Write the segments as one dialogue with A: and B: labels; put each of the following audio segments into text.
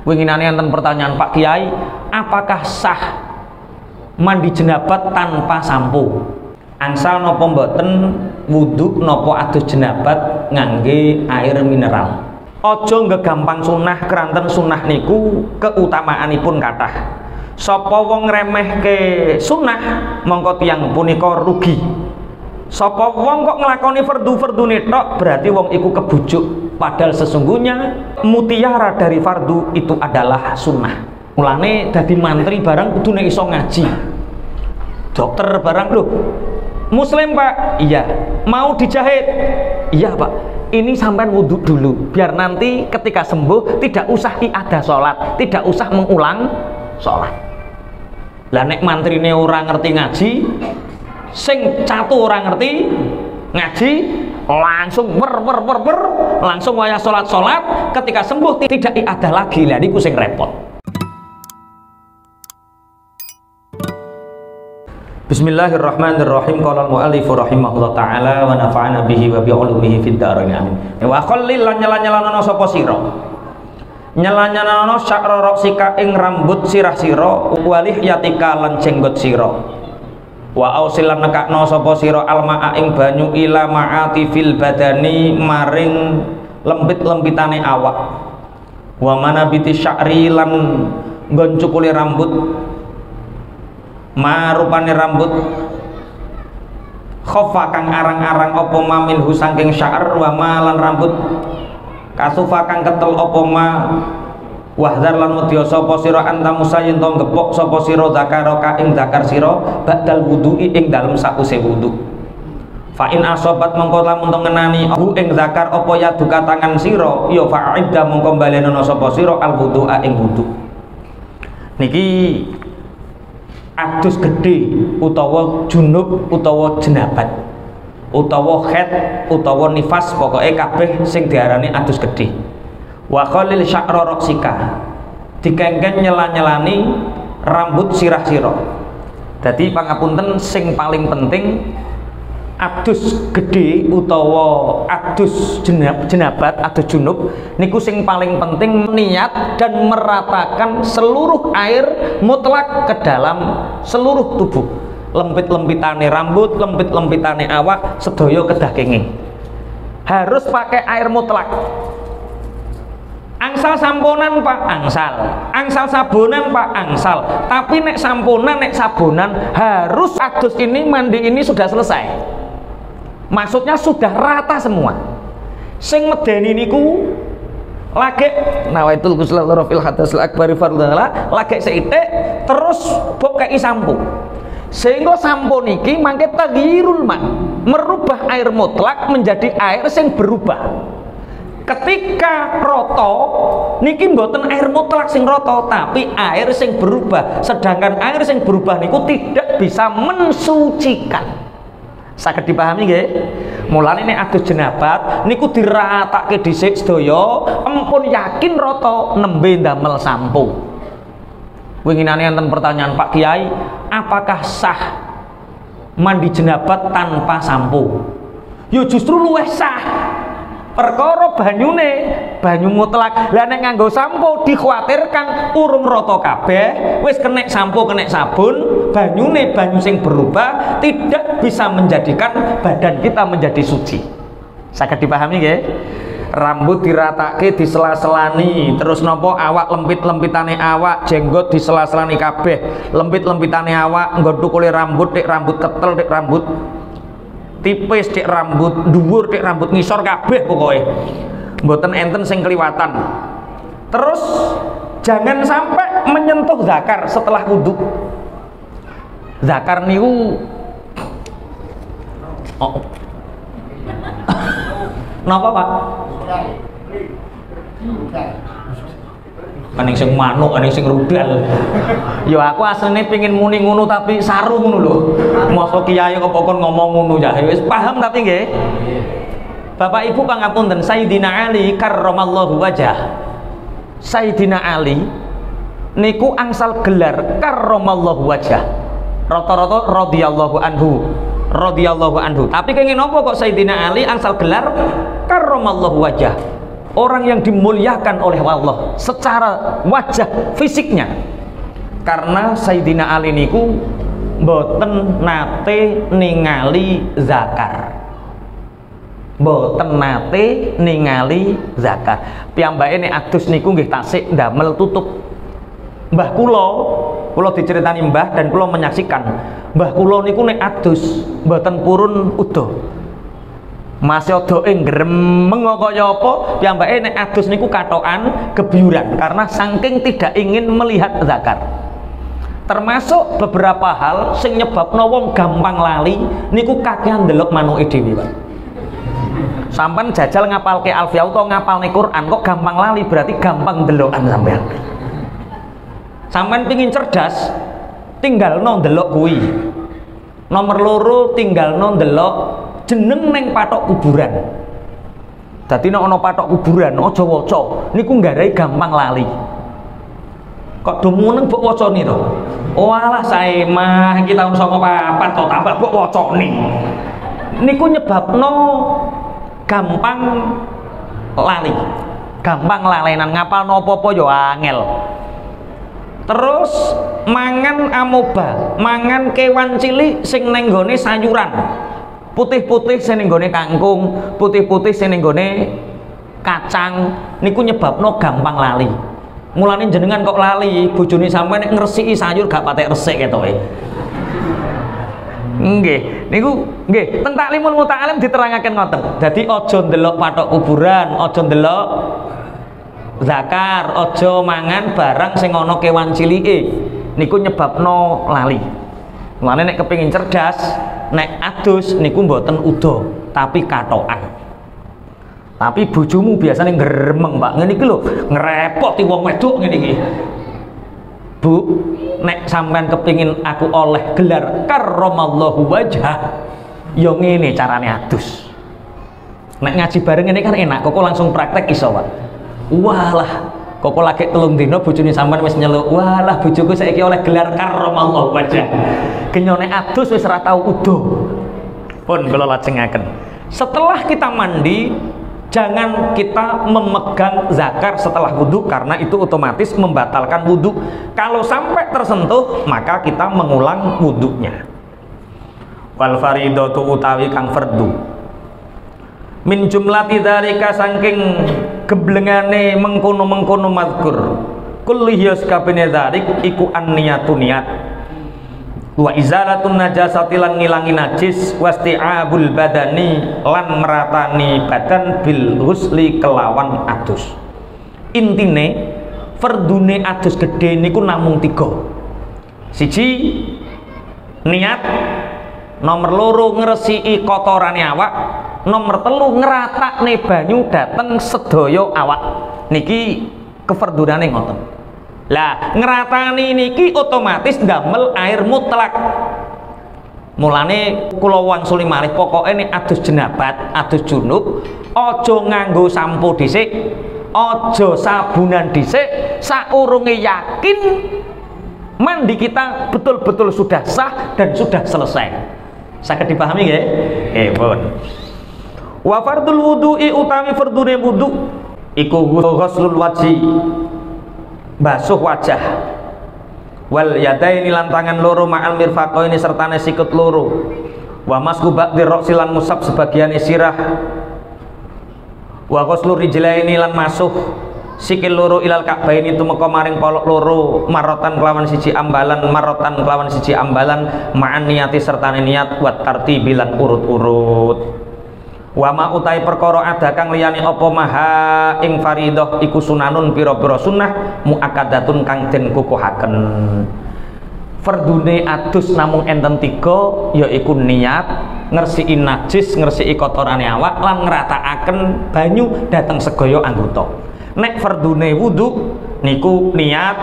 A: Winginane enten pertanyaan, Pak Kiai, apakah sah mandi jenabat tanpa sampo? Angsal napa mboten wudu napa adus jenabat ngangge air mineral? Aja ngegampang sunah, keranten sunah niku keutamaanipun kathah. Sapa wong ngremehke sunah mongko tiyang punika rugi. Sapa wong kok nglakoni fardu-fardune tok berarti wong iku kebujuk. Padahal sesungguhnya mutiara dari fardu itu adalah sunnah. Mulane dadi mantri barang kudune iso ngaji. Dokter barang lho. Muslim Pak? Iya. Mau dijahit? Iya Pak. Ini sampean wudhu dulu biar nanti ketika sembuh tidak usah iadah sholat, tidak usah mengulang sholat. Lah nek mantrine ora ngerti ngaji, sing catu ora ngerti ngaji, langsung langsung waya sholat ketika sembuh tidak iadah lagi. Lah niku sing repot. Bismillahirrahmanirrahim. Qala al-mu'allif rahimahullah taala wa nafa'ana bihi wa bi ulumihi fid dharain amin. Wa khallil lan nyala-nyalanono sapa sira. Nyala-nyalanono sya'ra ra'sika ing rambut sirah sira walih yatika lan jenggot sira. Wa ausilan nekakno sapa sira alma'a ing banyu ila ma'ati fil badani maring lempit-lempitane awak. Wa manabiti sya'ri lan nggon cukule rambut marupane rambut khofa kang arang-arang apa ma minhu saking sya'ar wa malan rambut kasufa kang ketel apa ma wahdar lan medya sapa sira anta musayin to ngepok sapa sira zakaraka ing zakar sira badal wudu'i ing dalem sakuse wudu. Fa in asobat mongko lamun to ngenani hu ing zakar apa ya duka tangan sira ya fa'idda mongko balenono sapa sira al wudu'a ing wudu. Niki adus gede utawa junub utawa jenabat utawa haid utawa nifas, pokoknya kabeh sing diarani adus gede. Wa khalil sya'ra ra'sika dikengken nyela-nyelani rambut sirah sira. Dadi pangapunten sing paling penting adus gede utawa adus jenabat, adus junub niku sing paling penting niat dan meratakan seluruh air mutlak ke dalam seluruh tubuh. Lempit-lempitane rambut, lempit-lempitane awak, sedaya kedah kenging. Harus pakai air mutlak. Angsal samponan Pak, angsal sabonan Pak, angsal. Tapi nek samponan, nek sabonan harus adus ini, mandi ini sudah selesai. Maksudnya sudah rata semua. Sing medeni niku lagi nawaitul ghusl rafil hadas akbari fardhala lagi seitik terus mbok kei sampo. Sehingga sampo niki mangke taghyirul ma, merubah air mutlak menjadi air sing berubah. Ketika roto niki mboten air mutlak sing roto tapi air sing berubah. Sedangkan air sing berubah niku tidak bisa mensucikan. Saged dipahami nggih? Mulane nek adus jenabat niku diratake dhisik sedaya, empun yakin rata nembe ndamel sampo. Winginane enten pertanyaan, Pak Kiai, apakah sah mandi jenabat tanpa sampo? Ya justru luwih sah. Perkara banyune banyu mutlak. Lah nek nganggo sampo dikhawatirkan urung rata kabeh, wis kenek sampo kenek sabun, banyune banyu sing berubah tidak bisa menjadikan badan kita menjadi suci. Saged dipahami nggih? Rambut diratake disela-selani, terus nopo awak lempit-lempitane awak, jenggot disela-selani kabeh, lempit-lempitane awak, nggo tukule rambut, dik rambut ketel, dik rambut tipis, dik rambut dhuwur, dik rambut ngisor kabeh pokoknya mboten enten sing kliwatan. Terus jangan sampai menyentuh zakar setelah wudhu. Zakar niku napa Pak? Aning sing manuk, aning sing rudal. Ya aku asline pengin muni ngono tapi saru ngono lho. Mosok kiai kok kon ngomong ngono ya. Wis paham tapi nggih. Bapak Ibu pangapunten, Sayyidina Ali karramallahu wajah. Sayyidina Ali niku angsal gelar karramallahu wajah. Rata-rata radhiyallahu anhu. Tapi kenging napa kok Sayyidina Ali angsal gelar karramallahu wajah? orang yang dimuliakan oleh Allah secara wajah fisiknya. Karena Sayyidina Ali niku mboten nate ningali zakar. Mboten nate ningali zakar. Piyambake nek adus niku nggih tasik ndamel tutup. Mbah kula diceritani mbah dan kula menyaksikan. Mbah kula niku nek adus mboten purun udo. Masih odoke gremeng kaya apa, piyambake nek adus niku katokan gebyuran karena saking tidak ingin melihat zakar. Termasuk beberapa hal sing nyebabno wong gampang lali niku kakehan ndelok manuke dhewe, Pak. Sampeyan jajal ngapalke Alfiyah utawa ngapalne Quran kok gampang lali, berarti gampang ndelokan sampeyan. Sampeyan pengin cerdas, tinggalno ndelok kuwi. Nomor loro tinggalno ndelok jeneng neng patok kuburan. Dadi nek ana patok kuburan aja waca, niku nggarai gampang lali. Kok dumuneng mbok wacane to? Oh alah sae mah iki taun 94 to tambah mbok wacane. Niku nyebabno gampang lali. Gampang lalenan ngapalno apa-apa ya angel. Terus mangan amoeba, mangan kewan cilik sing ning nggone sayuran. Putih-putih sing ning nggone kangkung, putih-putih sing ning nggone kacang niku nyebabno gampang lali. Mulane jenengan kok lali, bojone sampeyan nek ngresiki sayur gak patek resik ketoke. Nggih, niku nggih, teng Taklimul Muta'alim diterangaken ngoten. Dadi aja ndelok patok kuburan, aja ndelok zakar, aja mangan barang sing ana kewan cilike. Niku nyebabno lali. Mulane nek kepengin cerdas, nek adus niku mboten udo, tapi katokan. Tapi bojomu biasanya ngeremeng, Pak. Ngene iki lho, ngrepoti wong wedok ngene iki. Bu, nek sampean kepengin aku oleh gelar karramallahu wajhah, ya ngene carane adus. Nek ngaji bareng ngene kan enak, kok langsung praktek iso, Pak. Walah, kok lagi telung dino bojone sampean wis nyeluk, walah bojoku saiki oleh gelar karramallahu wajhah. Kenyone adus wis ora tau udo. Pun kula lajengaken. Setelah kita mandi, jangan kita memegang zakar setelah wudhu karena itu otomatis membatalkan wudhu. Kalau sampai tersentuh maka kita mengulang wudhunya. Wal faridatu utawi kang fardu min jumlati dzalika saking geblengane mengkono-mengkono mazkur kulli hiyas kabene dzalik iku an-niyatu niat wa izalatun najasati lan ngilangi najis wasti'abul badani lan meratani badan bil husli kelawan adus. Intine fardune adus gede niku namung 3. Siji niat, nomor loro ngresiki kotorane awak, nomor telu ngeratakne banyu dateng sedaya awak. Niki kefardunane ngoten. Lah ngeratani niki otomatis ndamel air mutlak. Mulane kula wangsuli malih pokoke nek adus jenabat, adus junub, aja nganggo sampo dhisik, aja sabunan dhisik, saurunge yakin mandi kita betul-betul sudah sah dan sudah selesai. Saged dipahami nggih? Pun. Wa fardul wudu'i utawi fardune wudu iku ghuslul wajhi, basuh wajah, wal yadaini lan tangan loro ma'al mirfaqaini sertane sikut loro, wa masku ba'di ra'si lan musab sebagian sirah, wa ghuslu rijlaini lan masuh sikil loro ilal ka'baini tumeka maring polok loro marotan kelawan siji ambalan ma'an niyati sertane niat wat tartibilan urut-urut. Wa ma utai perkara ada kang liyane apa maha ing faridah iku sunanun pira-pira sunnah muakkadatun kang den kukuhaken. Fardune adus namung enten 3 yaiku niat, ngresiki najis, ngresiki kotorane awak lan ngratakaken banyu dhateng segaya anggota. Nek fardune wudu niku niat,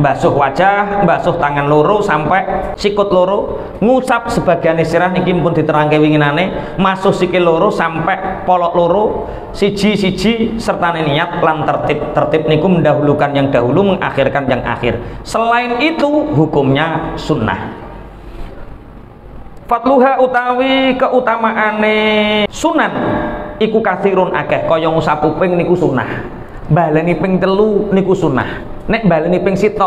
A: basuh wajah, basuh tangan loro sampai sikut loro, ngusap sebagian sirah niki pun diterangke winginane, masuh sikil loro sampai polok loro, siji-siji sertane niat lan tertib niku mendahulukan yang dahulu, mengakhirkan yang akhir. Selain itu hukumnya sunnah. Fatluha utawi keutamaane sunan iku kathirun akeh, kaya ngusap kuping niku sunah, baleni ping 3 niku sunah, nek baleni ping 7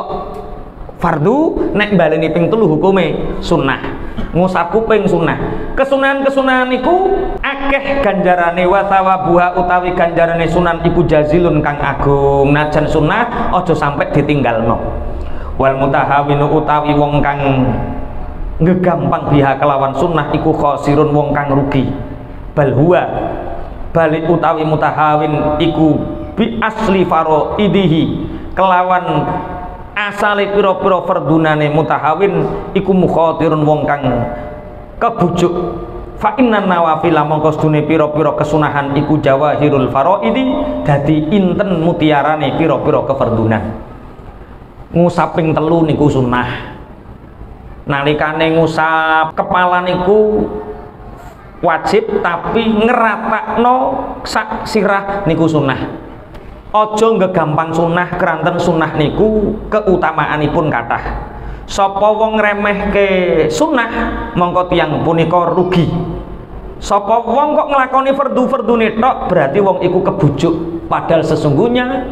A: fardu, nek baleni ping 3 hukume sunah. Ngusap kuping sunah. Kesunahan-kesunahan iku akeh ganjarane, wa thawabuha utawi ganjarane sunan iku jazilun kang agung. Najan sunah aja sampai ditinggalno. Wal mutahawinu utawi wong kang ngegampang biha kelawan sunnah iku khosirun wong kang rugi. Bal huwa balik utawi mutahawin iku bi asli faraidihi kelawan asale pira-pira fardunane mutahawin iku mukhatirun wong kang kebujuk. Fa inna nawafila mongko sedune pira-pira kesunahan iku jawahirul faraidi, dadi inten mutiarane pira-pira kefardunan. Ngusap ping 3 niku sunah. Nalikane ngusap kepala niku wajib, tapi ngeratakno sak sirah niku sunah. Ojo ngegampang sunah, keranten sunah niku keutamaanipun kathah. Sapa wong ngremehke sunah mongko tiyang punika rugi. Sapa wong kok nglakoni fardu-fardune tok berarti wong iku kebujuk. Padahal sesungguhnya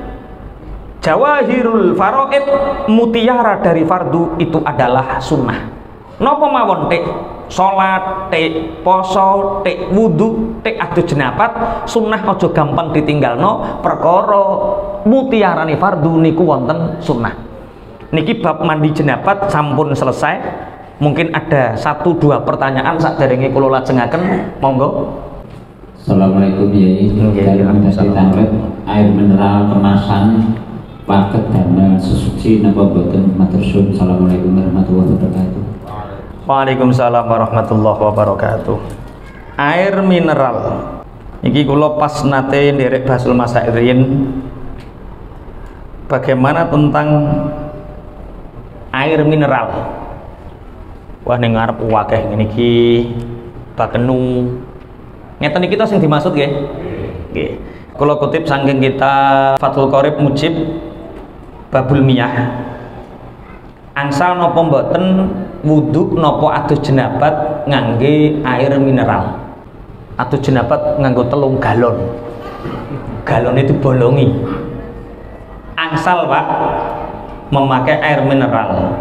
A: jawahirul faraid, mutiara dari fardu itu adalah sunnah. Napa mawon tek salat, tek poso, tek wudu, tek adu jenabat, sunnah aja gampang ditinggalno perkara mutiarane fardu niku wonten sunnah. Niki bab mandi jenabat sampun selesai. Mungkin ada 1-2 pertanyaan sakderenge kula lajengaken, monggo.
B: Assalamualaikum Yai. Air mineral kemasan paket dana sesuci napa boten, matur suwun. Assalamualaikum warahmatullahi wabarakatuh.
A: Waalaikumsalam warahmatullahi wabarakatuh. Air mineral iki kula pas nate nderek Basul Masairin, bagaimana tentang air mineral. Wah ning ngarep akeh ngene iki bakenu. Ngeten iki to sing dimaksud nggih. Nggih. Kula kutip saking kita Fathul Qorib Mujib Babul Miyah. Angsal napa mboten wudu napa adus jenabat ngangge air mineral. Adus jenabat nganggo 3 galon. Galon itu bolongi. Angsal Pak memakai air mineral.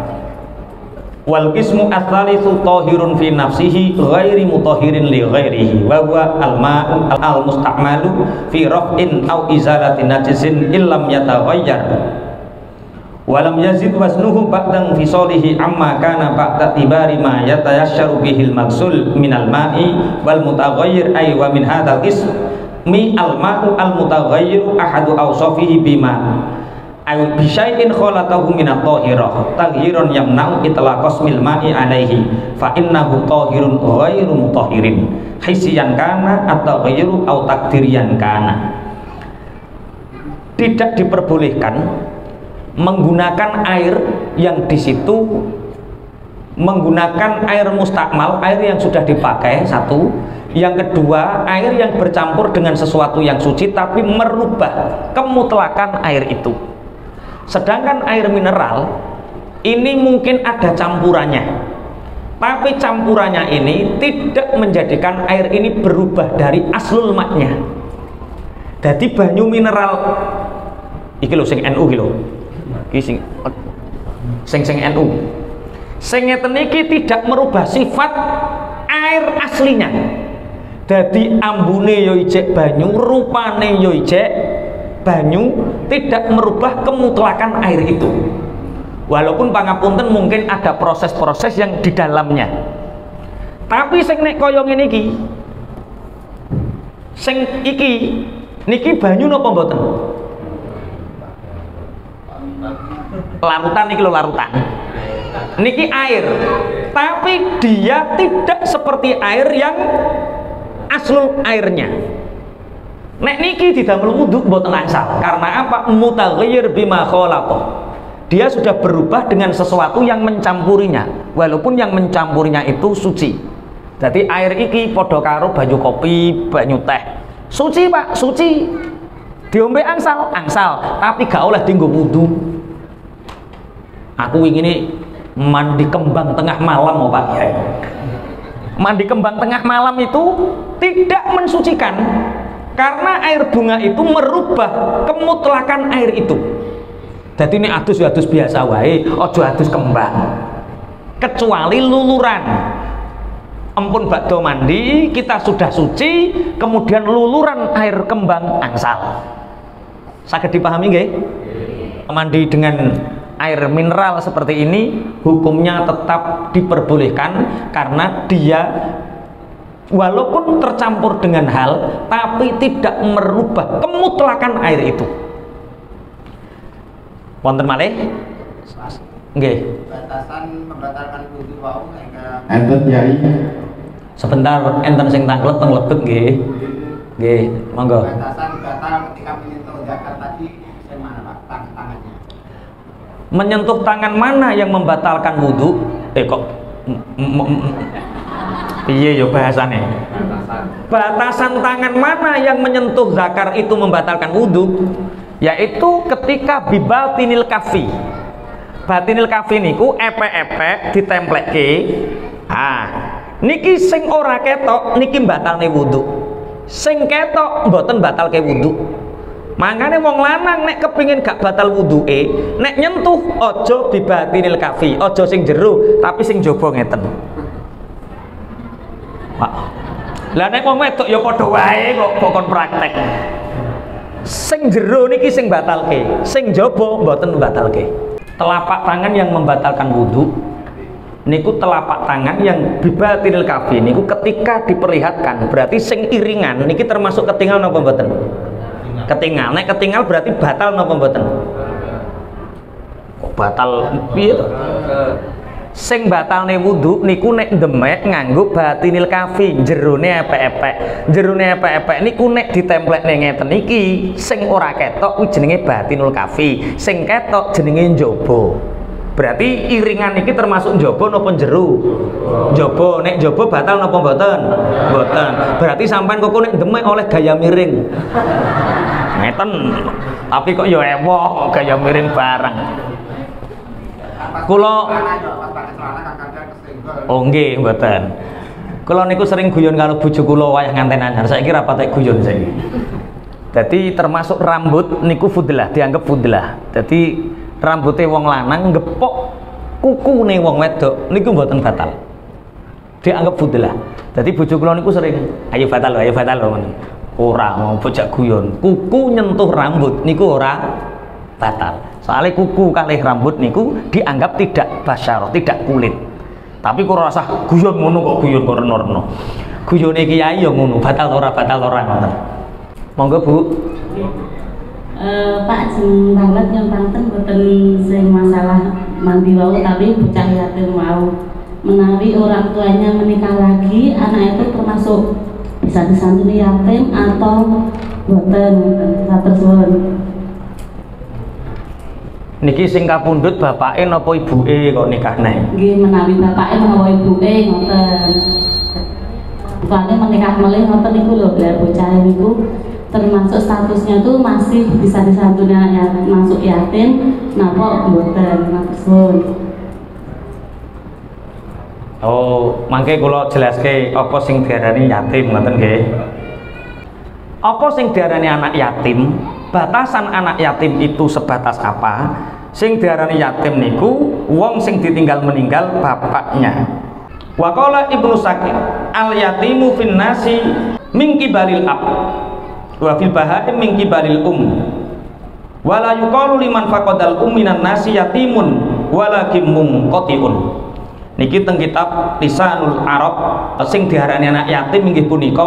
A: Wal qismu ats-tsalitsu tahirun fi nafsihi ghairi mutahhirin li ghairihi wa huwa al-ma'u al-musta'malu fi raf'in aw izalati najisin illam yataghayyar wa lam yazid wasnuhu ba'dan fi solihi amma kana ba'da tibari ma yatayassaru bihil maksul minal ma'i wal mutaghayyir ay wa min hadzal ismi al-ma'u al-mutaghayyir ahadu awsafihi bima ay bisyai'in khalatahu minat tahirah taghiran yamna'u itlaqas mil ma'i alaihi fa innahu tahirun ghairu mutahhirin hisiyan kana atau ghairu au takdirian kana. Tidak diperbolehkan menggunakan air yang di situ menggunakan air mustakmal, air yang sudah dipakai, satu. Yang kedua, air yang bercampur dengan sesuatu yang suci tapi merubah kemutlakan air itu. Sedangkan air mineral ini mungkin ada campurannya, tapi campurannya ini tidak menjadikan air ini berubah dari aslul maknya. Jadi banyu mineral iki lho sing NU iki lho. Iki sing NU. Sing ngeten iki tidak merubah sifat air aslinya. Jadi ambune yo ijek banyu, rupane yo ijek banyu, tidak merubah kemutlakan air itu. Walaupun pangapunten mungkin ada proses-proses yang di dalamnya. Tapi sing nek kaya ngene iki, sing iki niki banyu napa mboten? Larutan niki lho, larutan. Niki air. Tapi dia tidak seperti air yang aslul airnya. Nek niki didamel wudu mboten angsal. Karena apa? Mutaghayyir bima khalaqah. Dia sudah berubah dengan sesuatu yang mencampurinya, walaupun yang mencampurinya itu suci. Jadi air iki padha karo banyu kopi, banyu teh. Suci Pak, suci. Diombe angsal, angsal, tapi gak oleh dienggo wudu. Aku ingin mandi kembang tengah malam, Pak Kiai. Mandi kembang tengah malam itu tidak mensucikan, Karena air bunga itu merubah kemutlakan air itu. Jadi ini adus ya adus biasa wae, ojo adus kembang. Kecuali luluran. Ampun bakdo mandi, kita sudah suci, kemudian luluran air kembang angsal. Saged dipahami nggih? Mandi dengan air mineral seperti ini hukumnya tetap diperbolehkan karena dia walaupun tercampur dengan hal tapi tidak merubah kemutlakan air itu. Wonten malih? Nggih.
C: Batasan membatalkan wudu wau
B: Enten Yai.
A: Sebentar enten sing tanglet teng lebet nggih. Nggih, monggo.
C: batasan batal ketika menyentuh zakat tadi yang mana Pak? Tangannya.
A: Menyentuh tangan mana yang membatalkan wudhu? Kok piye yo bahasane? Batasan tangan mana yang menyentuh zakar itu membatalkan wudhu? Yaitu ketika bibatinil kafi. Batinil kafi niku epek-epek ditemplekke. Niki sing ora ketok niki batalne wudhu. Sing ketok mboten batalke wudhu. Makanya wong lanang nek kepingin gak batal wuduke, nek nyentuh ojo bibatinil kafi, ojo sing jero, tapi sing jaba ngeten. Pak. Lah nek wong wedok ya padha wae kok kon praktek. Sing jero niki sing batalke, sing jaba mboten batalke. Telapak tangan yang membatalkan wudu niku telapak tangan yang bibatinil kafi niku ketika diperlihatkan, berarti sing iringan niki termasuk ketinggal napa mboten? Ketinggal, nek ketinggal berarti batal napa mboten? Kok batal piye to? Sing batalne wudu niku nek demek nganggo batinil kafi, jerone epek-epek. Jerone epek-epek niku nek ditemplekne ngeten iki, sing ora ketok kuwi jenenge batinul kafi, sing ketok jenenge njaba. Berarti iringan iki termasuk njaba napa jero? Njaba, nek njaba batal napa mboten? Mboten. Berarti sampean kok nek demek oleh gaya miring. Ngeten. Tapi kok ya ewoh gaya miring barang. Kula oh nggih mboten. Kula niku sering guyon karo bojo kula wayah nganten anyar. Saiki ra patek guyon saiki. Dadi termasuk rambut niku fudlah, dianggap fudlah. Dadi rambutnya wong lanang ngepok kukune wong wedok niku mboten batal. Dianggap fudlah. Dadi bojo kula niku sering ayo batal ngono. Ora mau bocah guyon. Kuku nyentuh rambut niku ora batal. Soalnya kuku kalih rambut niku dianggap tidak basyarah, tidak kulit. Tapi kok rasa guyon ngono kok guyon kok reno-reno. Guyone kiai ya ngono, batal ora ngoten. Monggo Bu.
D: Pak jeneng banget nyontanten boten sing masalah mandi wau tapi bocah yatim wau. Menawi orang tuanya menikah lagi, anak itu termasuk bisa disantuni yatim atau boten tersebut.
A: Niki sing kapundhut bapake napa ibuke kok nikah neh?
D: Nggih menawi bapake menawa ibuke ngoten. Bapake menikah melih ngoten niku lho, biar bocah niku termasuk statusnya tuh masih bisa disantuni ya, masuk yatim napa mboten maksud.
A: Oh, mangke kula jelaske apa sing diarani yatim ngoten nggih. Apa sing diarani anak yatim? Batasan anak yatim itu sebatas apa? Sing diarani yatim niku wong sing ditinggal meninggal bapaknya. Wa qala Ibnu Sakir, al yatimu fin nasi min kibalil ab wa fil bahaim min kibalil wala yuqalu liman faqadal minan nasi yatimun walakin munqatiun. Niki teng kitab Lisanul Arab sing diarani anak yatim inggih punika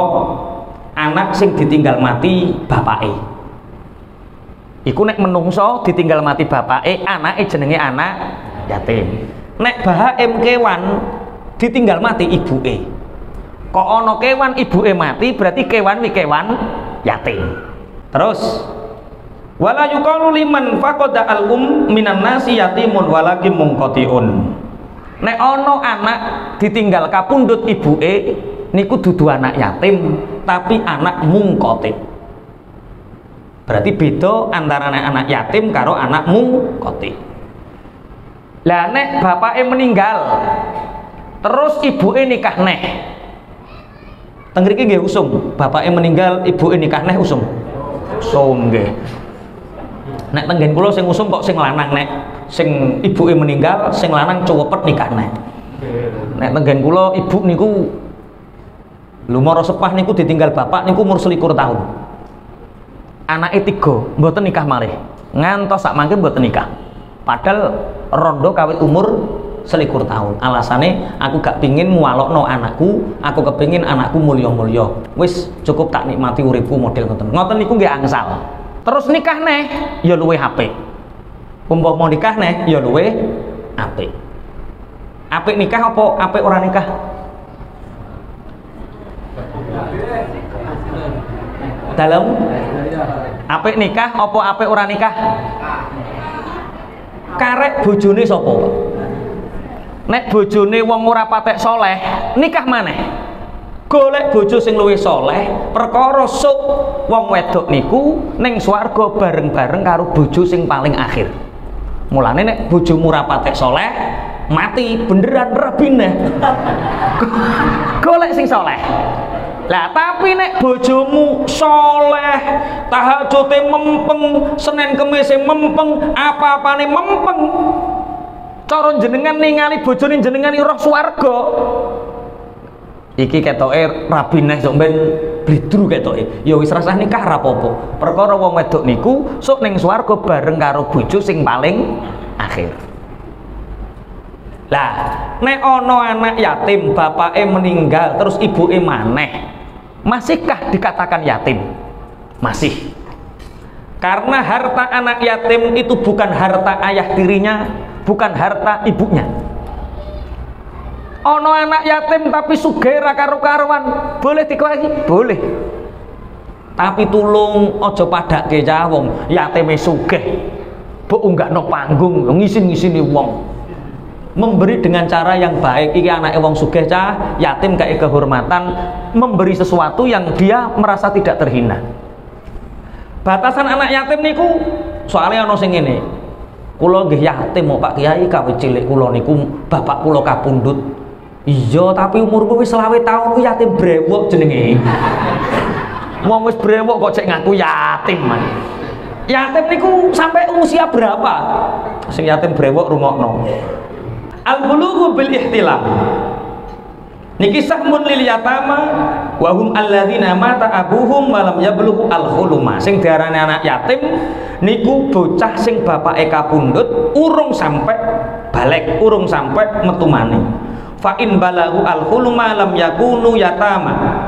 A: anak sing ditinggal mati bapake. Iku nek menungso ditinggal mati bapake, anake jenenge anak yatim. Nek bahaim kewan ditinggal mati ibuke. Kok ana kewan ibuke mati berarti kewan wi kewan yatim. Terus wala yuqalu liman faqada al minan nasi yatimun walakin munqatiun. Nek ana anak ditinggal kapundhut ibuke niku dudu anak yatim tapi anak munqati. Berarti beda antara anak yatim karo anak munqati. Lah nek bapake meninggal terus ibuke nikah neh. Teng mriki nggih usum, bapake meninggal, ibuke nikah neh usum. Usum nggih. Nek teng nggen kula sing usum kok sing lanang, nek sing ibuke meninggal, sing lanang cuwepet nikah neh. Nek teng nggen kula ibu niku lumara sepah niku ditinggal bapak niku umur 21 tahun. Anake 3 mboten nikah malih. Ngantos sak mangke mboten nikah. Padahal rondo kawit umur 21 tahun. Alasane aku gak pingin nguwalokno anakku, aku kepingin anakku mulya-mulya. Wis cukup tak nikmati uripku model ngoten. Ngoten niku nggih angsal. Terus nikah neh ya luwih apik. Umpama nikah neh ya luwih apik. Apik nikah apa apik ora nikah? Dalam apik nikah apa apik ora nikah? Karek bojone sapa, Pak? Nek bojone wong ora patek soleh, nikah maneh. Golek bojo sing luwih soleh, perkara sok wong wedok niku ning swarga bareng-bareng karo bojo sing paling akhir. Mulane nek bojomu ora patek soleh, mati beneran rabinah. Golek sing soleh. Lah tapi nek bojomu soleh, tahajute mempeng, Senin Kemis mempeng, apa-apane mempeng. Cara jenengan ningali bojone jenengan roh swarga. Iki ketoke rabineh sok ben blidru ketoke. Ya wis rasah nikah ra apa-apa. Perkara wong wedok niku sok ning swarga bareng karo bojo sing paling akhir. Lah, nek ana anak yatim, bapake meninggal terus ibuke maneh, masihkah dikatakan yatim? Masih. Karena harta anak yatim itu bukan harta ayah tirinya, bukan harta ibunya. Ono anak yatim tapi sugih ra karo-karuan, boleh dikewahi? Boleh. Tapi tulung aja padake cah wong yatime sugih. Mbok unggahno panggung ngisin-ngisini wong. Memberi dengan cara yang baik. Iki anake wong sugih cah, yatim kayak kehormatan, memberi sesuatu yang dia merasa tidak terhina. Batasan anak yatim niku soalnya ana sing ngene. Kula nggih yatim kok Pak Kiai, kawit cilik kula niku bapak kula kapundhut. Iya, tapi umurku wis 20 tahun ku yatim brewok jenenge. Wong wis brewok kok cek ngaku yatim, man. Yatim niku sampai usia berapa? Sing yatim brewok rungokno. Al-bulughu bil ihtilam. Niki sahmun lil yatama wa hum alladzina mata abuhum wa lam yablughu al-huluma. Sing diarani anak yatim niku bocah sing bapake kapundhut urung sampai balik, urung sampai metu mani. Fa in balaghu al-huluma lam yakunu yatama.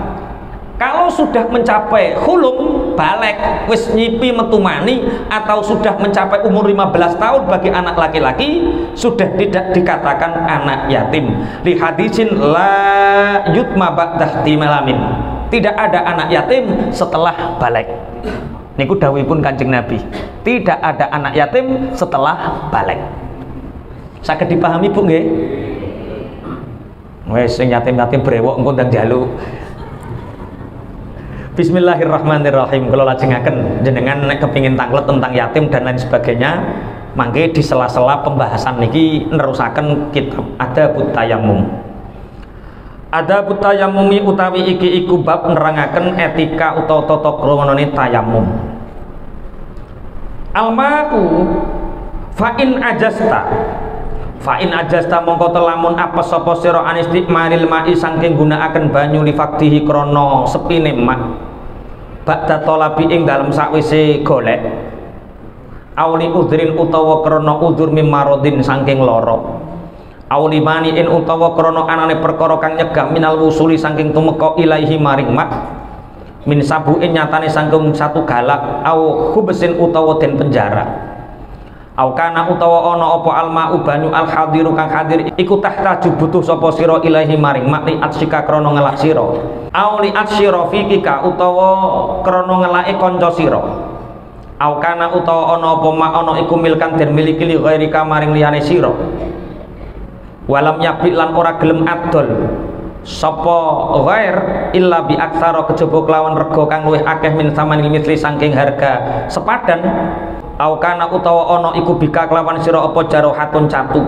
A: Kalau sudah mencapai hulum, balik, wis nyipi metu mani, atau sudah mencapai umur 15 tahun bagi anak laki-laki, sudah tidak dikatakan anak yatim. Li hadisin la yutma ba'dah timalamin. Tidak ada anak yatim setelah balik. Niku dawuhipun Kanjeng Nabi. Tidak ada anak yatim setelah balik. Saged dipahami Bu nggih? Wes sing yatim-yatim brewok engko ndang njaluk. Bismillahirrahmanirrahim. Kalau lajengaken jenengan nek kepingin tanglet tentang yatim dan lain sebagainya, mangke di sela-sela pembahasan niki nerusaken kitab Adabut Tayammum. Adabut Tayammumi utawi iki iku bab nerangaken etika utawa tata kronone tayammum. Alma'u fa in ajasta mongko telamun apa sapa sira anistikmalil ma'i saking gunakaken banyu li faktihi krana sepine mak ba'da talabi ing dalem sakwise golek auli udrin utawa krana udzur mimarodin saking lara auli maniin utawa krana anane perkara kang nyegah minal wusuli saking tumeka ilaihi maring mak min sabuin nyatane saking satu galak au hubesin utawa den penjara au kana utawa ana apa alma'u banyu al hadiru kang hadir iku tahta butuh sapa sira ilahi maring makli atsika krana ngelak sira au li atsyira fikika utawa krana ngelake kanca sira au kana utawa ana apa mak ana iku milkan den miliki li ghairika maring liyane sira walam yabik lan ora gelem adol sapa ghair illa bi aksara kejaba kelawan rega kang luwih akeh min samanil misli saking harga sepadan au kana utawa ana iku bika kelawan sira apa jarohatun catu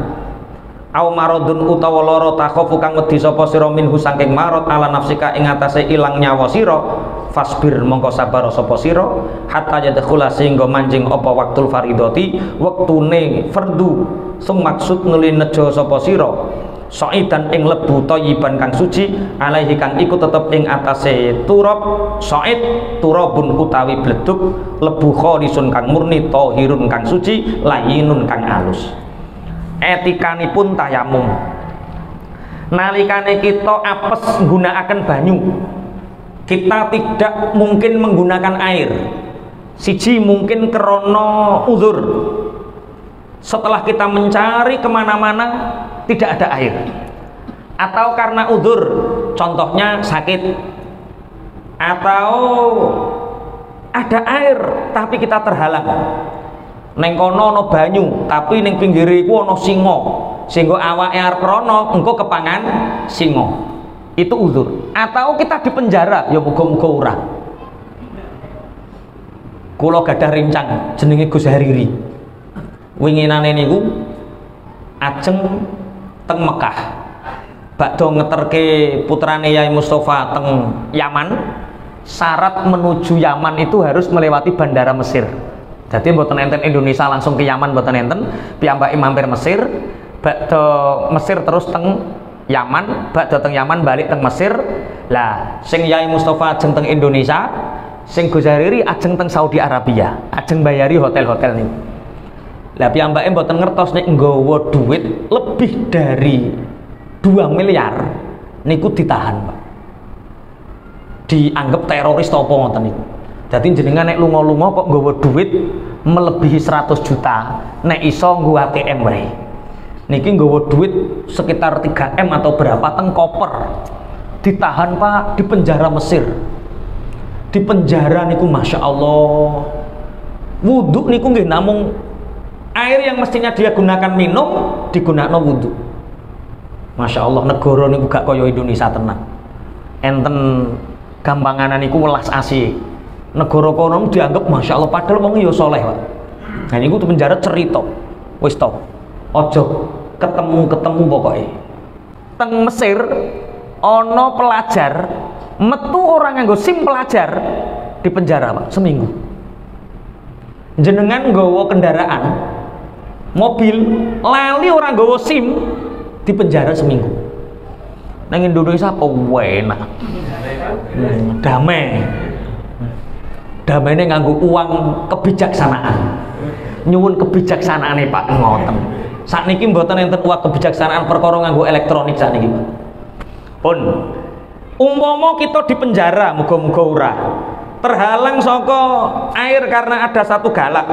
A: au maradun utawa lara takhafu kang wedi sapa sira minhu saking marad ala nafsika ing atase ilang nyawa sira fasbir mongko sabar sapa sira hatta yadkhula sehingga manjing apa waktul faridati wektune fardu semaksud nuli nejo sapa sira saidan ing lebu thayyiban kang suci alaihi kang iku tetep ing atase turab said turabun utawi bledug lebu khalisun kang murni tahirun kang suci layinun kang alus. Etikanipun tayamum nalikane kita apes nggunakaken banyu kita tidak mungkin menggunakan air siji mungkin krana uzur setelah kita mencari kemana-mana tidak ada air atau karena uzur contohnya sakit atau ada air tapi kita terhalang neng kono ono banyu tapi neng pinggire iku ono singa sehingga awake arep rono engko kepangan singa itu uzur atau kita di penjara ya muga-muga ora kula gadah rincang jenenge Gus Hariri winginane niku ajeng teng Mekah badhe ngeterke putrane Yai Mustafa teng Yaman syarat menuju Yaman itu harus melewati bandara Mesir. Jadi mboten enten Indonesia langsung ke Yaman mboten enten, piyambake mampir Mesir, badhe Mesir terus teng Yaman, badhe teng Yaman balik teng Mesir. Lah, sing Yai Mustafa ajeng teng Indonesia, sing Gus Hariri ajeng teng Saudi Arabia, ajeng bayari hotel-hotel niku. Lah piyambake mboten ngertos nek nggawa duit lebih dari 2 miliar niku ditahan, Pak. Dianggap teroris apa ngoten niku. Jadi jenengan nek lunga-lunga kok nggawa duit melebihi 100 juta nek iso nggo ATM wae niki nggawa duit sekitar 3M atau berapa teng koper ditahan Pak di penjara Mesir di penjara niku Masya Allah wudhu niku nggih namung air yang mestinya dia gunakan minum digunakno wudhu Masya Allah negara niku gak kaya Indonesia tenan enten gampanganan niku welas asih negara kono dianggap Masya Allah padahal wong ya soleh Pak. Nah niku tuh penjara cerita wis to ojo ketemu pokoknya teng Mesir ono pelajar metu orang nganggo SIM pelajar di penjara Pak seminggu jenengan nggawa kendaraan mobil lali orang nggawa SIM di penjara seminggu nang Indonesia apa enak damai damainya nganggo uang kebijaksanaan nyuwun kebijaksanaan Pak ngoten sakniki mboten enten uang kebijaksanaan perkara nganggo elektronik sakniki Pak pun umpama kita di penjara muga-muga ora terhalang saka air karena ada satu galak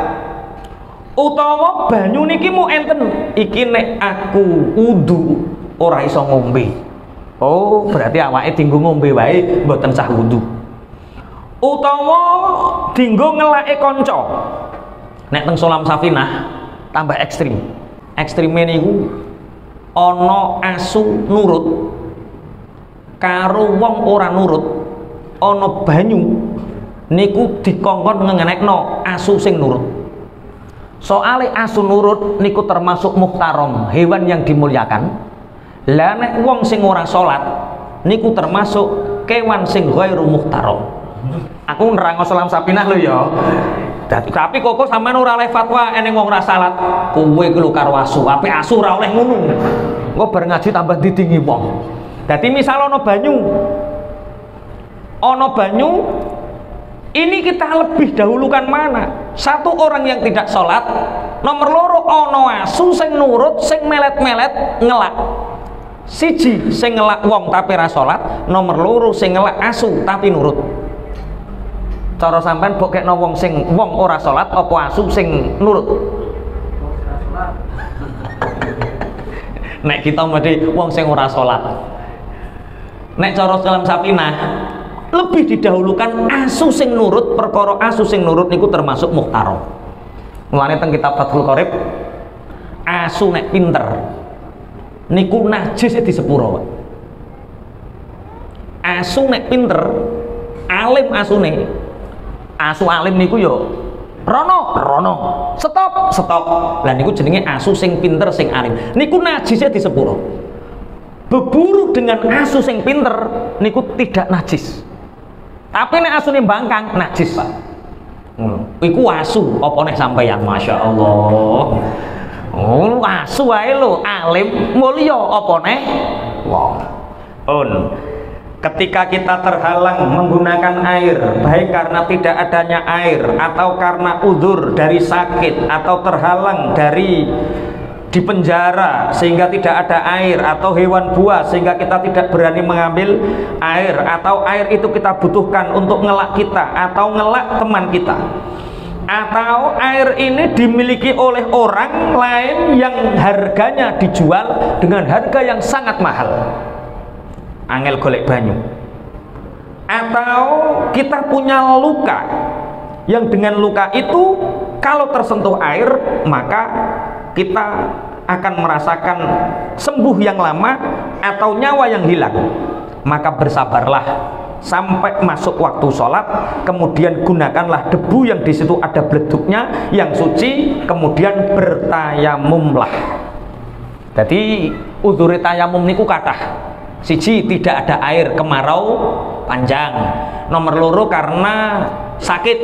A: utawa banyu niki mu enten iki nek aku wudu ora iso ngombe oh berarti awake dienggo ngombe wae mboten sah wudu utawa dinggo ngelake kanca nek teng Solam Safinah tambah ekstrim ekstrime niku ana asu nurut karo wong ora nurut ana banyu niku dikongkon ngenekno asu sing nurut soale asu nurut niku termasuk muhtaram hewan yang dimuliakan lah nek wong sing ora salat niku termasuk kewan sing ghairu muhtaram aku nerangno Solam Safinah lho ya. Tapi kok sampean ora oleh fatwa eneng wong ora salat. Kowe iki lho karo asu, ape asu ora oleh ngono. Engko bar ngaji tambah didingi wong. Dadi misal ana banyu. Ana banyu ini kita lebih dahulukan mana? Satu orang yang tidak salat, nomor loro ana asu sing nurut, sing melet-melet ngelak. Siji sing ngelak wong tapi ora salat, nomor loro sing ngelak asu tapi nurut. Cara sampean mbok kekno wong sing wong ora salat apa asu sing nurut? Nek kita mesti wong sing ora salat. Nek cara Solam Safinah lebih didahulukan asu sing nurut perkara asu sing nurut niku termasuk muhtaram. Mulane teng kitab Fathul Qorib asu nek pinter niku najis di sepuro. Asu nek pinter alim asune asu alim niku yo rono, stop. Lah niku jenenge asu sing pinter sing alim. Niku najisnya di sepuro. Berburu dengan asu sing pinter niku tidak najis. Tapi nek asune bangkang najis, Pak. Iku asu apa nek sampeyan, Masya Allah. Oh, asu wae lho, alim mulya apa nek? Wah. Ketika kita terhalang menggunakan air, baik karena tidak adanya air atau karena udzur dari sakit atau terhalang dari di penjara sehingga tidak ada air, atau hewan buas sehingga kita tidak berani mengambil air, atau air itu kita butuhkan untuk ngelak kita atau ngelak teman kita, atau air ini dimiliki oleh orang lain yang harganya dijual dengan harga yang sangat mahal, angel golek banyu, atau kita punya luka yang dengan luka itu kalau tersentuh air maka kita akan merasakan sembuh yang lama atau nyawa yang hilang. Maka bersabarlah sampai masuk waktu sholat, kemudian gunakanlah debu yang di situ ada beleduknya yang suci, kemudian bertayamumlah. Jadi udzure tayamum niku kathah. Siji, tidak ada air, kemarau panjang. Nomor loro, karena sakit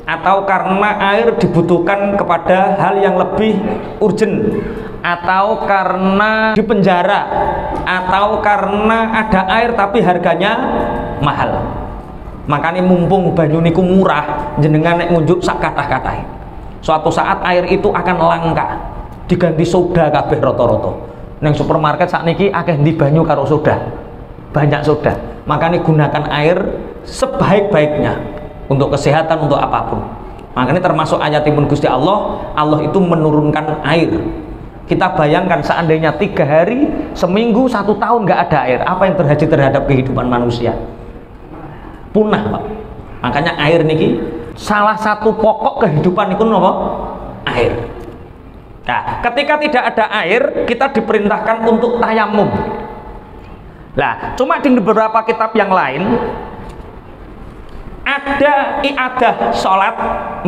A: atau karena air dibutuhkan kepada hal yang lebih urgent, atau karena di penjara, atau karena ada air tapi harganya mahal. Makanya mumpung banyu niku murah, jenengan nek ngunjuk sak kathah-kathah. Suatu saat air itu akan langka, diganti soda kabeh rata-rata. Neng supermarket sakniki akeh ndi banyu karo soda, banyak soda. Makanya gunakan air sebaik-baiknya untuk kesehatan, untuk apapun. Makanya termasuk ayatipun Gusti Allah, Allah itu menurunkan air. Kita bayangkan seandainya 3 hari, seminggu, 1 tahun nggak ada air, apa yang terjadi terhadap kehidupan manusia? Punah, Pak. Makanya air niki salah satu pokok kehidupan itu apa? Air. Nah, ketika tidak ada air, kita diperintahkan untuk tayamum. Nah, cuma di beberapa kitab yang lain ada iadah sholat,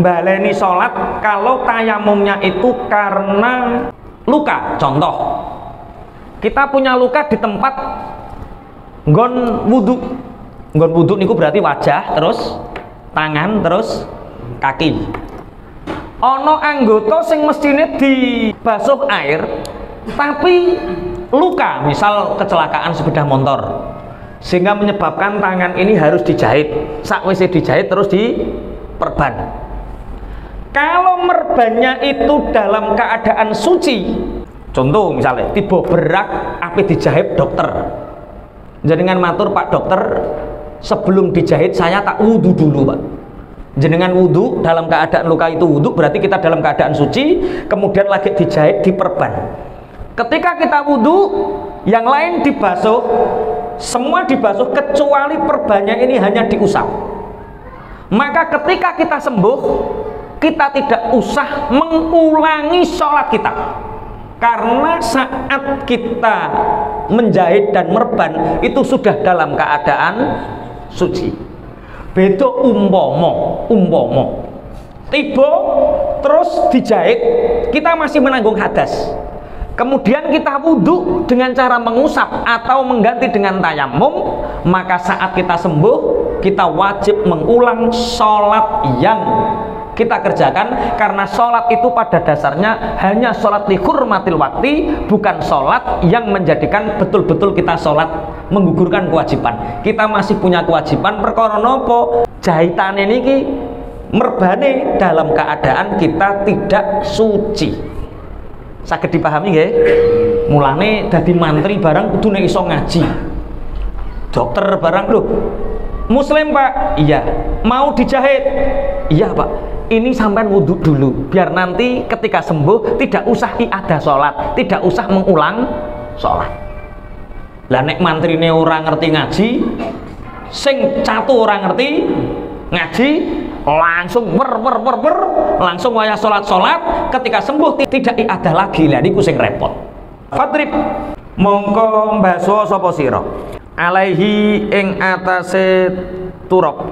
A: baleni sholat kalau tayamumnya itu karena luka. Contoh, kita punya luka di tempat nggon wudhu. Nggon wudhu niku berarti wajah, terus tangan, terus kaki. Ono anggota sing mestine dibasuh air tapi luka, misal kecelakaan sepeda motor sehingga menyebabkan tangan ini harus dijahit. Sakwise dijahit terus diperban. Kalau merbannya itu dalam keadaan suci, contoh misalnya tiba berak ape dijahit dokter, jenengan matur, Pak dokter, sebelum dijahit saya tak wudhu dulu, Pak. Jenengan wudhu, dalam keadaan luka itu wudhu, berarti kita dalam keadaan suci, kemudian lagi dijahit, diperban. Ketika kita wudhu, yang lain dibasuh, semua dibasuh kecuali perbannya ini hanya diusap. Maka ketika kita sembuh, kita tidak usah mengulangi sholat kita, karena saat kita menjahit dan merban itu sudah dalam keadaan suci. Beda umpomo tiba terus dijahit, kita masih menanggung hadas, kemudian kita wudhu dengan cara mengusap atau mengganti dengan tayamum, maka saat kita sembuh kita wajib mengulang sholat yang kita kerjakan, karena sholat itu pada dasarnya hanya sholat li hurmatil wakti, bukan sholat yang menjadikan betul-betul kita sholat menggugurkan kewajiban. Kita masih punya kewajiban perkara nopo, jahitan ini merbane dalam keadaan kita tidak suci. Saged dipahami nggih? Mulane dadi mantri barang kudune iso ngaji. Dokter barang lho, muslim Pak, iya. Mau dijahit, iya Pak. Ini sampai wudhu dulu, biar nanti ketika sembuh tidak usah iadah sholat, tidak usah mengulang sholat. Lah nek mantrine orang ngerti ngaji, sing catu orang ngerti ngaji, langsung langsung wayah sholat, ketika sembuh tidak iadah lagi. Lah niku sing repot. Fadrib mongko mbaso sapa sira alaihi ing atase turab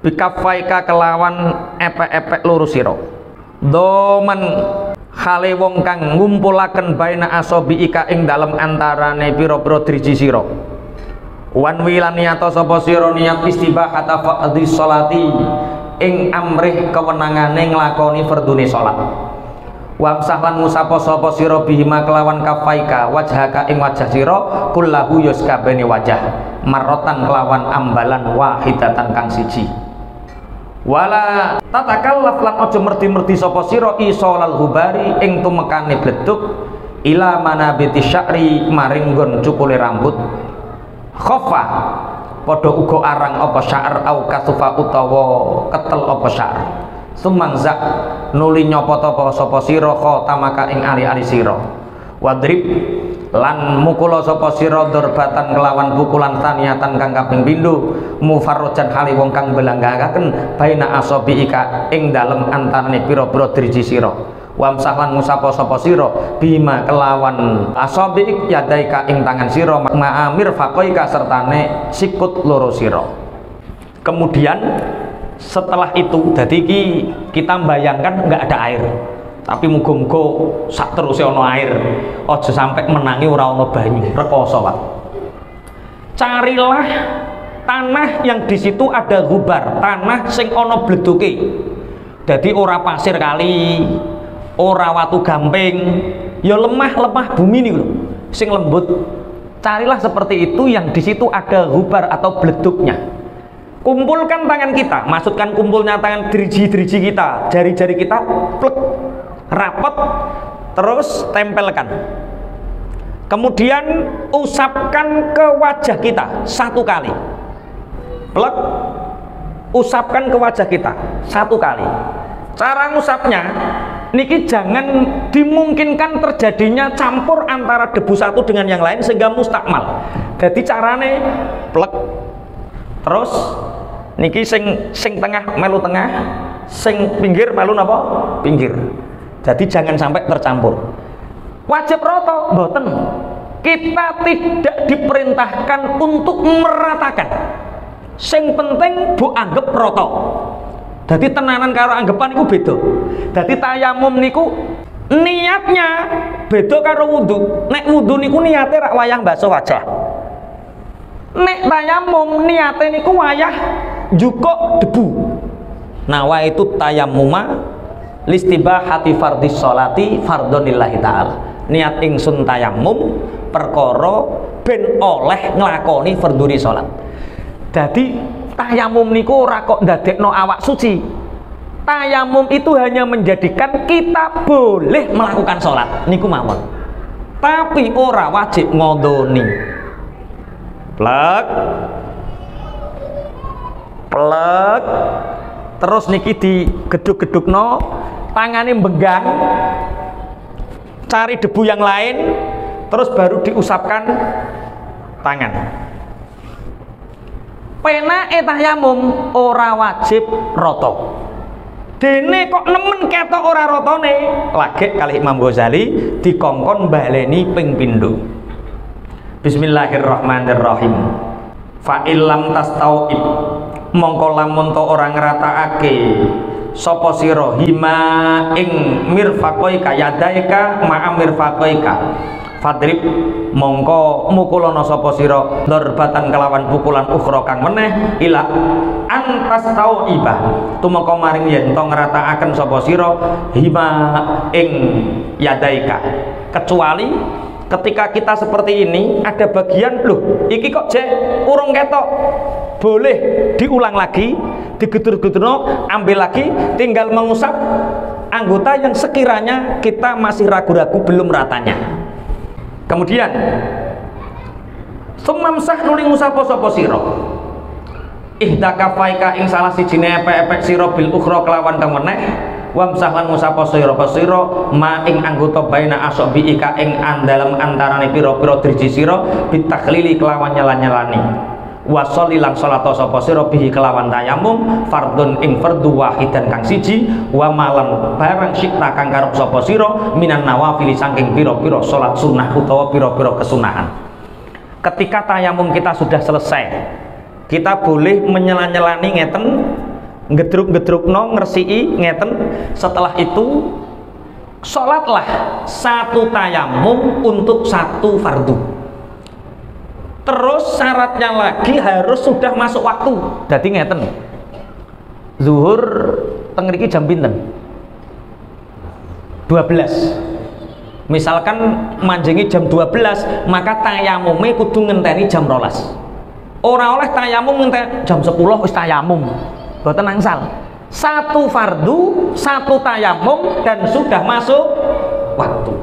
A: bikafaika kelawan epek-epek loro sira doman khale wong kang ngumpulaken baina asobi ika ing dalem antarane pira-pira driji sira wan wilan niyata sapa sira niat istibahata fardhi sholati ing amrih kewenangane nglakoni fardune salat wamsah lan ngusapa sapa sira bihima kelawan kafaika wajhaka ing wajah sira kullahu yus kabene wajah marrotan kelawan ambalan wahidatan kang siji wala tatakallaf lan aja merdi-merdi sapa sira isolal hubari ing tumekane bleduk ila manabiti sya'ri maring nggon cukule rambut khofa padha uga arang apa sya'ar au kasufa utawa ketel apa sya'ar sumangzak nuli nyopot apa sapa sira khatamaka ing ali-ali sira wadrib lan mukula sapa sira durbatan kelawan pukulan taniyatan kang kaping pindho mufarrojan hali wong kang belanggaken baina asobi ika ing dalem antarane pira-pira driji sira wamsah lan ngusapa sapa sira bima kelawan asobi yadaika ing tangan sira ma'amir faqaika sertane sikut loro sira. Kemudian setelah itu dadi iki kita bayangkan enggak ada air, tapi muga-muga sak teruse ana air, aja sampai menangi ora ana banyu, rekoso Pak. Carilah tanah yang di situ ada gubar, tanah sing ana bleduke. Dadi ora pasir kali, ora watu gamping, ya lemah-lemah bumi niku lho, sing lembut. Carilah seperti itu yang di situ ada gubar atau bleduknya. Kumpulkan tangan kita, masukkan kumpulnya tangan driji-driji kita, jari-jari kita, plek, rapat, terus tempelkan. Kemudian usapkan ke wajah kita satu kali, plek, usapkan ke wajah kita satu kali. Cara ngusapnya, niki jangan dimungkinkan terjadinya campur antara debu satu dengan yang lain sehingga mustakmal. Jadi carane plek, terus niki sing tengah melu tengah, sing pinggir melu napa? Pinggir. Jadi jangan sampai tercampur. Wajib roto mboten. Kita tidak diperintahkan untuk meratakan. Sing penting bu anggap roto. Jadi tenanan karo anggapan niku beda. Jadi tayamum niku niatnya beda karo wudu. Nek wudu niku niate rak wayah mbasuh wajah. Nek tayamum niate niku wayah njukuk debu. Nah wa itu tayamuma listibahati fardhis sholati fardhonillahi ta'ala. Niat ingsun tayamum perkara ben oleh nglakoni fardhune salat. Dadi tayamum niku ora kok ndadekno awak suci. Tayamum itu hanya menjadikan kita boleh melakukan sholat niku mawon. Tapi ora wajib ngodoni. Plek, plek, terus niki digeduk-gedukno, tangane mbenggang, cari debu yang lain, terus baru diusapkan tangan. Penake tayamum ora wajib roto. Dene kok nemen ketok ora rotone, lagek kalih Imam Ghazali dikongkon baleni ping pindho. Bismillahirrahmanirrahim. Fa illam tastauib mongko lamun to ora ngratakake sapa sira hima ing mirfaqaika yadaika ma mirfaqaika fadrib mongko mukulana sapa sira darbatan kelawan pukulan ukhra kang meneh ila antas tauibah tumeka maring yen to nratakaken sapa sira hima ing yadaika, kecuali ketika kita seperti ini ada bagian loh iki kok jek urung ketok, boleh diulang lagi, digedur-gedurno, ambil lagi, tinggal mengusap anggota yang sekiranya kita masih ragu-ragu belum ratanya. Kemudian sumamsah nuli ngusapa sapa sira ihda kafaika ing salah sijine epek-epek sira bil ukhra kelawan kang meneh wamsah lan ngusapa sira ma ing anggota baina asobi ika ing andalem antarane pira-pira driji sira bitakhlili kelawan nyala-nyalani wasolli lan salata sapa sira bihi kelawan tayamum fardun ing fardhu wahidan kang siji wa malam barang syikta kang karep sapa sira minan nawafili saking pira-pira salat sunah utawa pira-pira kesunahan. Ketika tayamum kita sudah selesai, kita boleh menyela-nyelani ngeten ngedruk-ngedrukno ngresiki ngeten. Setelah itu sholatlah satu tayamum untuk satu fardu. Terus syaratnya lagi harus sudah masuk waktu. Jadi ngeten, zuhur teng mriki jam pinten? 12. Misalkan manjengi jam 12, maka tayamume kudu ngenteni jam 12. Ora oleh tayamum ngenteni jam 10 wis tayamum. Boten angsal. Satu fardu, satu tayamum dan sudah masuk waktu.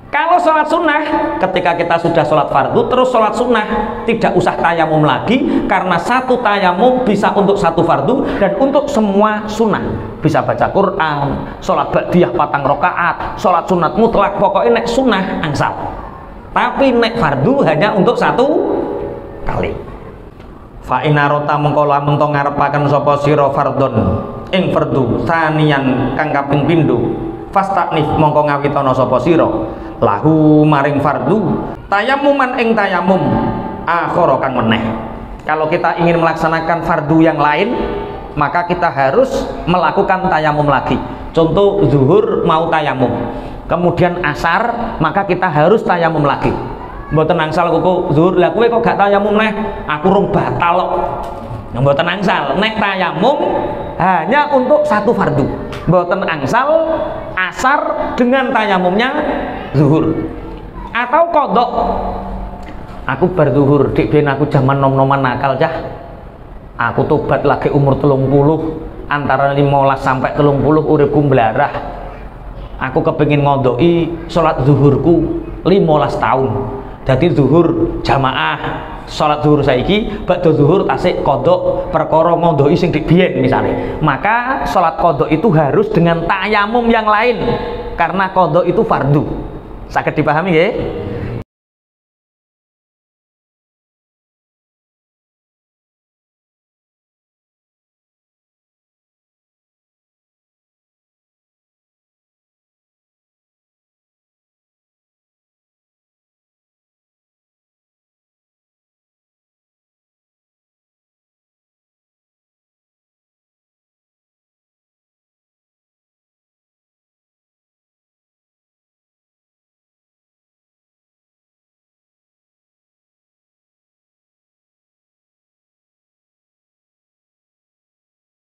A: Kalau sholat sunnah, ketika kita sudah sholat fardu terus sholat sunnah, tidak usah tayamum lagi, karena satu tayamum bisa untuk satu fardu dan untuk semua sunnah. Bisa baca Quran, sholat ba'diyah 4 rakaat, sholat sunat mutlak, pokoknya nek sunnah angsal. Tapi nek fardu hanya untuk satu kali. Fa inarota mengko lamun to ngarepaken sapa sira fardhon ing fardu sanian kang kaping pindho, fastaqnif mongko ngawitana sapa sira lahu maring fardu tayamuman ing tayamum akhara kang meneh. Kalau kita ingin melaksanakan fardu yang lain, maka kita harus melakukan tayamum lagi. Contoh zuhur mau tayamum, kemudian asar, maka kita harus tayamum lagi. Mboten angsal kok zuhur, lah kowe kok gak tayamum neh, aku rung batal kok. Mboten angsal, nek tayamum hanya untuk satu fardu. Mboten angsal asar dengan tayamumnya zuhur. Atau kodok, aku berzuhur dik ben aku zaman nom-noman nakal cah. Aku tobat lagi umur 30, antara 15 sampai 30 uripku mblarah. Aku kepengin ngodoi sholat zuhurku 15 tahun. Jadi zuhur jamaah, sholat zuhur saiki, ba'da zuhur tasik kodok perkara ngodoi sing dik biyen misalnya. Maka sholat kodok itu harus dengan tayamum yang lain, karena kodok itu fardu. Saged dipahami nggih?